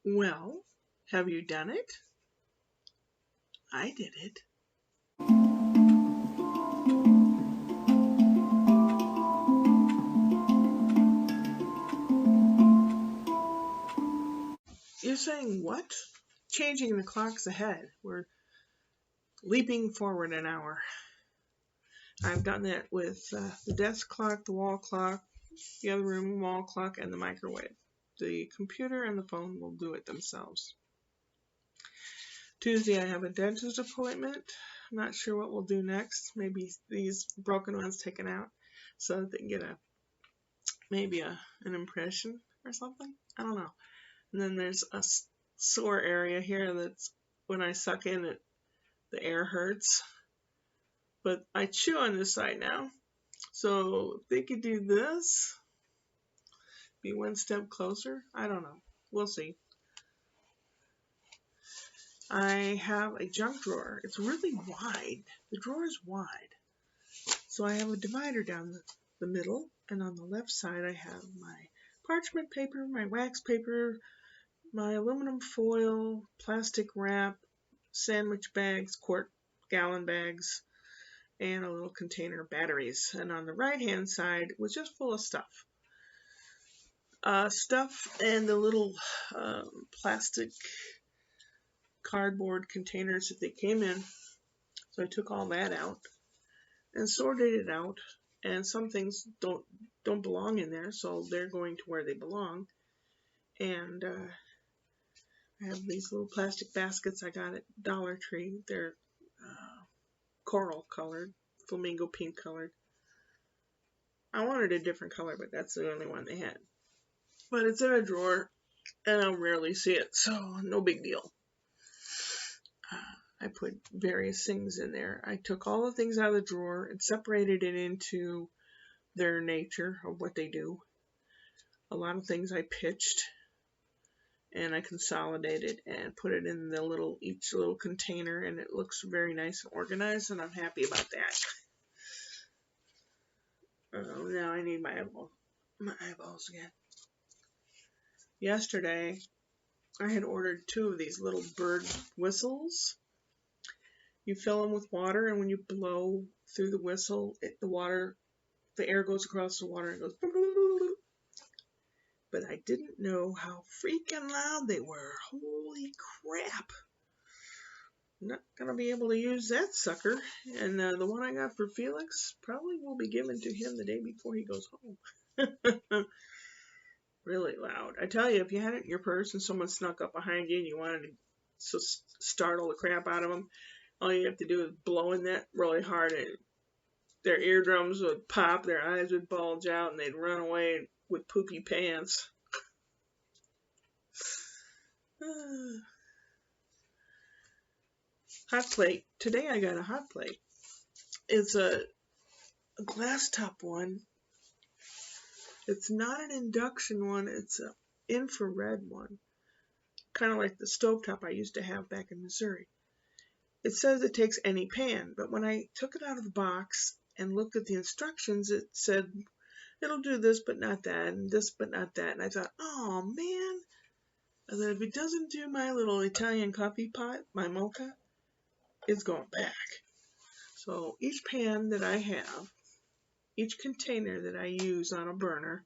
Well, have you done it? I did it. You're saying what? Changing the clocks ahead. We're leaping forward an hour. I've done that with the desk clock, the wall clock, the other room wall clock, and the microwave. The computer and the phone will do it themselves. Tuesday, I have a dentist appointment. I'm not sure what we'll do next. Maybe these broken ones taken out so that they can get maybe an impression or something. I don't know. And then there's a sore area here that's when I suck in it, the air hurts. But I chew on this side now. So if they could do this, be one step closer. I don't know. We'll see. I have a junk drawer. It's really wide. The drawer is wide. So I have a divider down the middle, and on the left side I have my parchment paper, my wax paper, my aluminum foil, plastic wrap, sandwich bags, quart gallon bags, and a little container of batteries. And on the right hand side was just full of stuff. Stuff and the little plastic cardboard containers that they came in. So I took all that out and sorted it out. And some things don't belong in there, so they're going to where they belong. And I have these little plastic baskets I got at Dollar Tree. They're coral colored, flamingo pink colored. I wanted a different color, but that's the only one they had. But it's in a drawer, and I'll rarely see it, so no big deal. I put various things in there. I took all the things out of the drawer and separated it into their nature of what they do. A lot of things I pitched and I consolidated and put it in the each little container, and it looks very nice and organized, and I'm happy about that. Now I need my eyeballs again. Yesterday I had ordered 2 of these little bird whistles. You fill them with water, and when you blow through the whistle, the air goes across the water and goes. But I didn't know how freaking loud they were. Holy crap! I'm not gonna be able to use that sucker. And the one I got for Felix probably will be given to him the day before he goes home. Really loud. I tell you, if you had it in your purse and someone snuck up behind you and you wanted to startle the crap out of them, all you have to do is blow in that really hard, and their eardrums would pop, their eyes would bulge out, and they'd run away with poopy pants. Hot plate. Today I got a hot plate. It's a glass top one. It's not an induction one. It's an infrared one. Kind of like the stovetop I used to have back in Missouri. It says it takes any pan, but when I took it out of the box and looked at the instructions, it said it'll do this but not that, and this but not that. And I thought, oh man. And then if it doesn't do my little Italian coffee pot, my mocha, it's going back. So each pan that I have, each container that I use on a burner,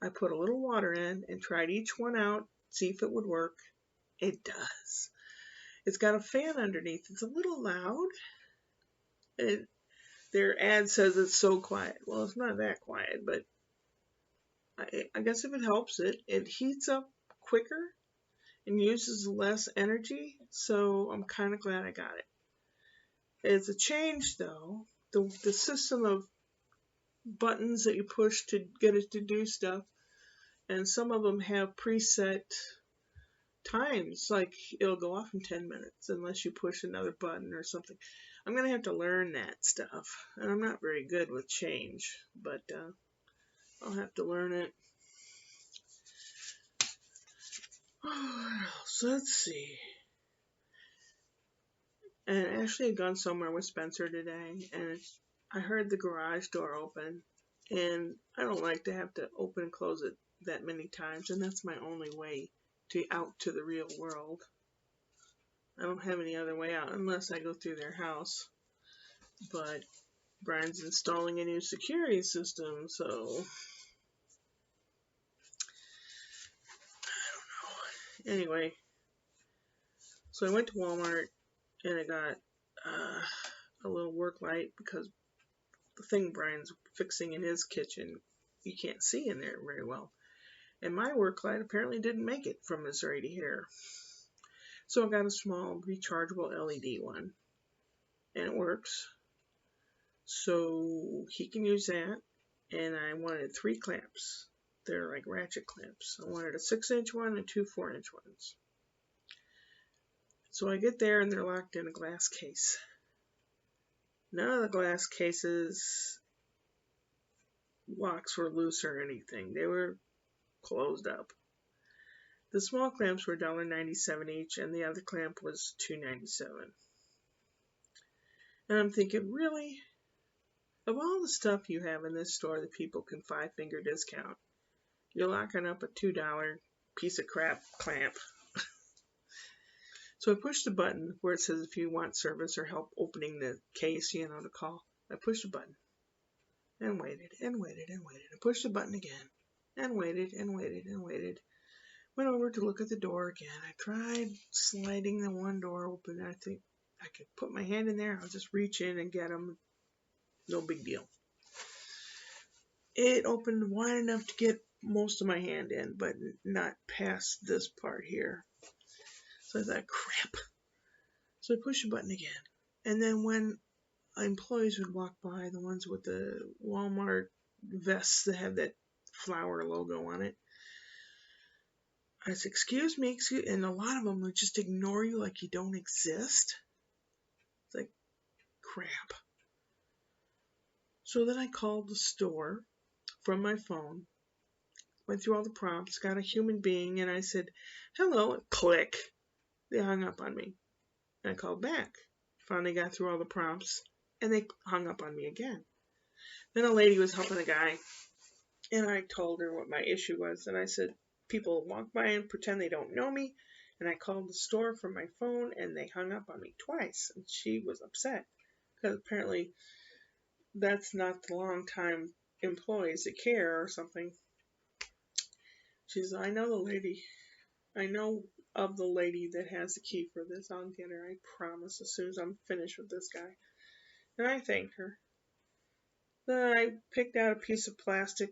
I put a little water in and tried each one out, see if it would work. It does. It's got a fan underneath. It's a little loud. Their ad says it's so quiet. Well, it's not that quiet, but I guess if it helps, it heats up quicker and uses less energy, so I'm kind of glad I got it. It's a change, though. The system of buttons that you push to get it to do stuff, and some of them have preset times, like it'll go off in 10 minutes unless you push another button or something. I'm going to have to learn that stuff, and I'm not very good with change, but I'll have to learn it. So let's see. And Ashley had gone somewhere with Spencer today, and I heard the garage door open, and I don't like to have to open and close it that many times, and that's my only way out to the real world. I don't have any other way out unless I go through their house. But Brian's installing a new security system, so I don't know. Anyway, so I went to Walmart and I got a little work light because the thing Brian's fixing in his kitchen, you can't see in there very well. And my work light apparently didn't make it from Missouri to here. So I got a small rechargeable LED one. And it works. So he can use that. And I wanted 3 clamps. They're like ratchet clamps. I wanted a 6-inch one and 2 4-inch ones. So I get there and they're locked in a glass case. None of the glass cases locks were loose or anything. They were closed up. The small clamps were $1.97 each, and the other clamp was $2.97. And I'm thinking, really? Of all the stuff you have in this store that people can 5-finger discount, you're locking up a $2 piece of crap clamp. So I pushed the button where it says if you want service or help opening the case, to call. I pushed the button and waited and waited and waited. I pushed the button again and waited and waited and waited. Went over to look at the door again. I tried sliding the one door open. I think I could put my hand in there. I'll just reach in and get them. No big deal. It opened wide enough to get most of my hand in, but not past this part here. So I thought, crap. So I pushed the button again. And then when employees would walk by, the ones with the Walmart vests that have that flower logo on it, I said, excuse me, and a lot of them would just ignore you like you don't exist. It's like, crap. So then I called the store from my phone, went through all the prompts, got a human being, and I said, hello, click. They hung up on me. And I called back. Finally got through all the prompts, and they hung up on me again. Then a lady was helping a guy, and I told her what my issue was, and I said, people walk by and pretend they don't know me, and I called the store from my phone, and they hung up on me twice, and she was upset, because apparently that's not the long-time employees that care or something. She said, I know the lady. I know of the lady that has the key for this. I'll get her, I promise, as soon as I'm finished with this guy. And I thanked her. Then I picked out a piece of plastic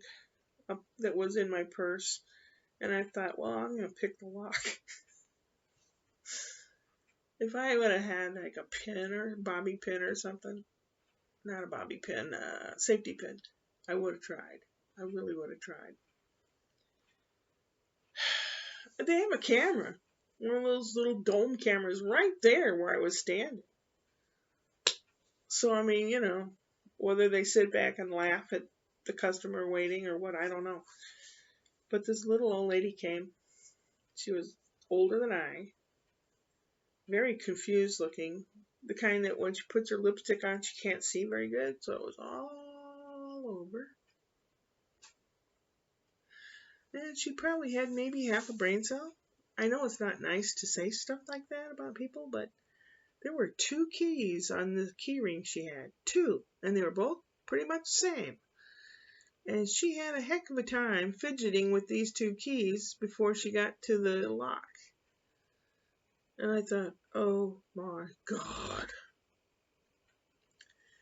that was in my purse, and I thought, well, I'm going to pick the lock. If I would have had like a pin or bobby pin or something, not a bobby pin, safety pin, I would have tried. I really would have tried. They have a camera, one of those little dome cameras right there where I was standing. So, I mean, whether they sit back and laugh at the customer waiting or what, I don't know. But this little old lady came. She was older than I, very confused looking, the kind that when she puts her lipstick on, she can't see very good, so it was all over. And she probably had maybe half a brain cell. I know it's not nice to say stuff like that about people, but there were 2 keys on the key ring she had. 2. And they were both pretty much the same. And she had a heck of a time fidgeting with these 2 keys before she got to the lock. And I thought, oh my God.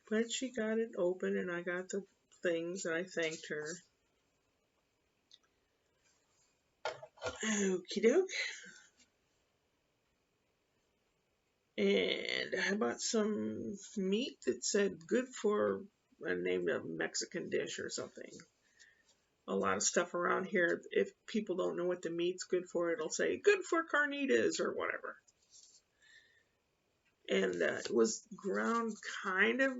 But she got it open and I got the things and I thanked her. Okie doke. And I bought some meat that said good for, I named a Mexican dish or something. A lot of stuff around here, if people don't know what the meat's good for, it'll say good for carnitas or whatever. And it was ground kind of,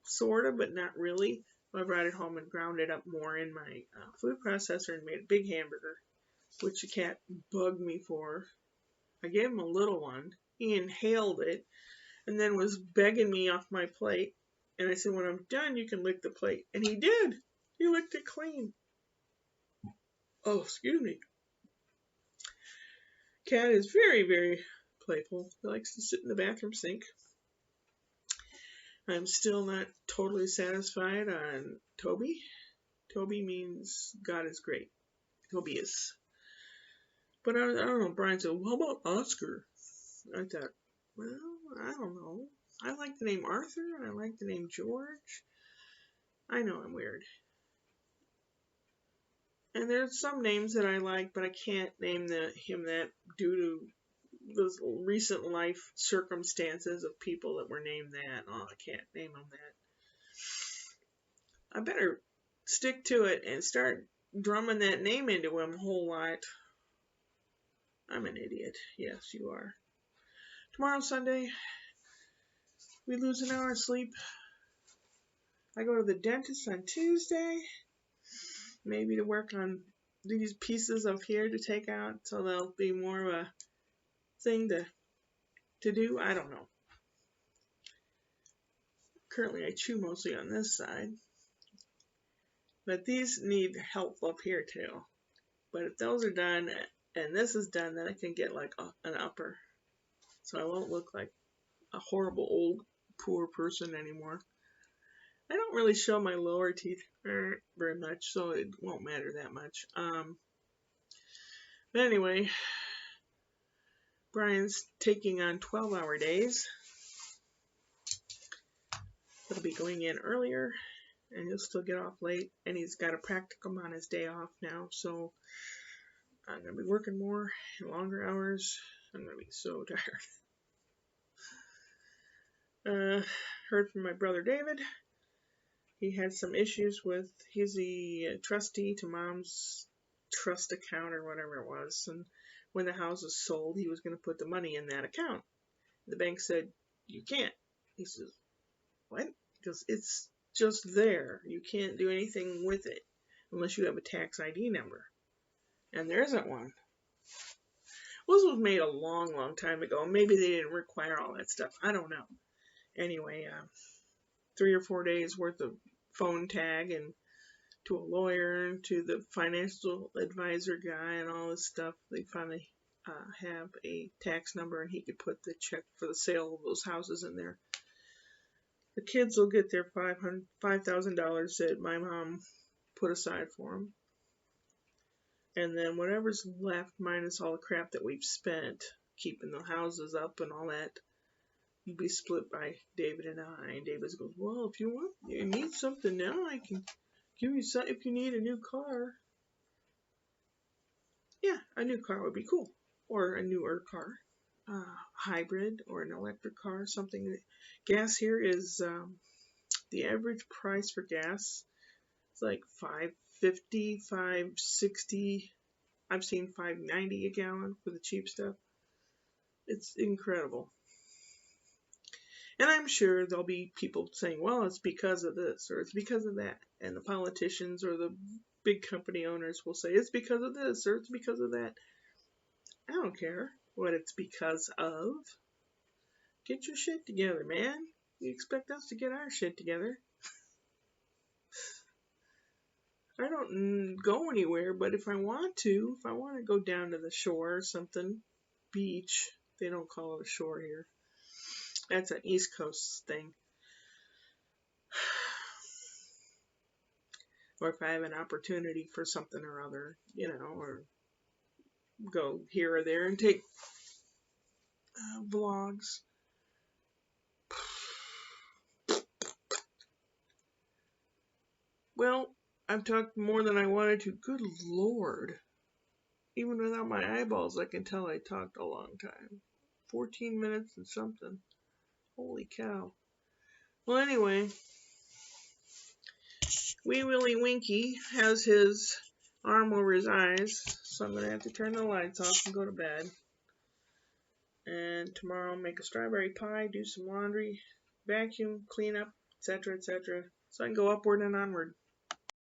sort of, but not really. I brought it home and ground it up more in my food processor and made a big hamburger, which the cat bugged me for. I gave him a little one. He inhaled it and then was begging me off my plate. And I said, when I'm done, you can lick the plate. And he did. He licked it clean. Oh, excuse me. cat is very, very playful. He likes to sit in the bathroom sink. I'm still not totally satisfied on Toby. Toby means God is great. Tobias. But I don't know. Brian said, well, how about Oscar? I thought, well, I don't know. I like the name Arthur, and I like the name George. I know I'm weird. And there's some names that I like, but I can't name him that due to the recent life circumstances of people that were named that. Oh, I can't name them that. I better stick to it and start drumming that name into him a whole lot. I'm an idiot. Yes, you are. Tomorrow, Sunday, we lose an hour of sleep. I go to the dentist on Tuesday, maybe to work on these pieces of hair to take out, so there'll be more of a thing to do. I don't know. Currently, I chew mostly on this side, but these need help up here too. But if those are done and this is done, then I can get like an upper, so I won't look like a horrible old poor person anymore. I don't really show my lower teeth very much, so it won't matter that much. But anyway, Brian's taking on 12-hour days. He'll be going in earlier, and he'll still get off late, and he's got a practicum on his day off now, so I'm going to be working more and longer hours. I'm going to be so tired. Heard from my brother David. He had some issues with, he's the trustee to Mom's trust account or whatever it was, and when the house was sold, he was going to put the money in that account. The bank said, you can't. He says, what? Because it's just there. You can't do anything with it unless you have a tax ID number. And there isn't one. Well, this was made a long, long time ago. Maybe they didn't require all that stuff. I don't know. Anyway, 3 or 4 days worth of phone tag and to a lawyer and to the financial advisor guy and all this stuff. They finally have a tax number, and he could put the check for the sale of those houses in there. The kids will get their $5,000 that my mom put aside for them. And then whatever's left, minus all the crap that we've spent keeping the houses up and all that, will be split by David and I. And David goes, well, if you want, you need something now, I can give you some. If you need a new car, yeah, a new car would be cool. Or a newer car, hybrid or an electric car, something. Gas here is, the average price for gas is like $5.50, $5.60. I've seen $5.90 a gallon for the cheap stuff. It's incredible. And I'm sure there'll be people saying, well, it's because of this or it's because of that. And the politicians or the big company owners will say it's because of this or it's because of that. I don't care what it's because of. Get your shit together, man. You expect us to get our shit together. I don't go anywhere, but if I want to go down to the shore or something, beach, they don't call it a shore here. That's an East Coast thing. Or if I have an opportunity for something or other, or go here or there and take vlogs. Well, I've talked more than I wanted to. Good Lord. Even without my eyeballs, I can tell I talked a long time. 14 minutes and something. Holy cow. Well, anyway, Wee Willie Winky has his arm over his eyes, so I'm going to have to turn the lights off and go to bed. And tomorrow I'll make a strawberry pie, do some laundry, vacuum, clean up, etc., etc., so I can go upward and onward.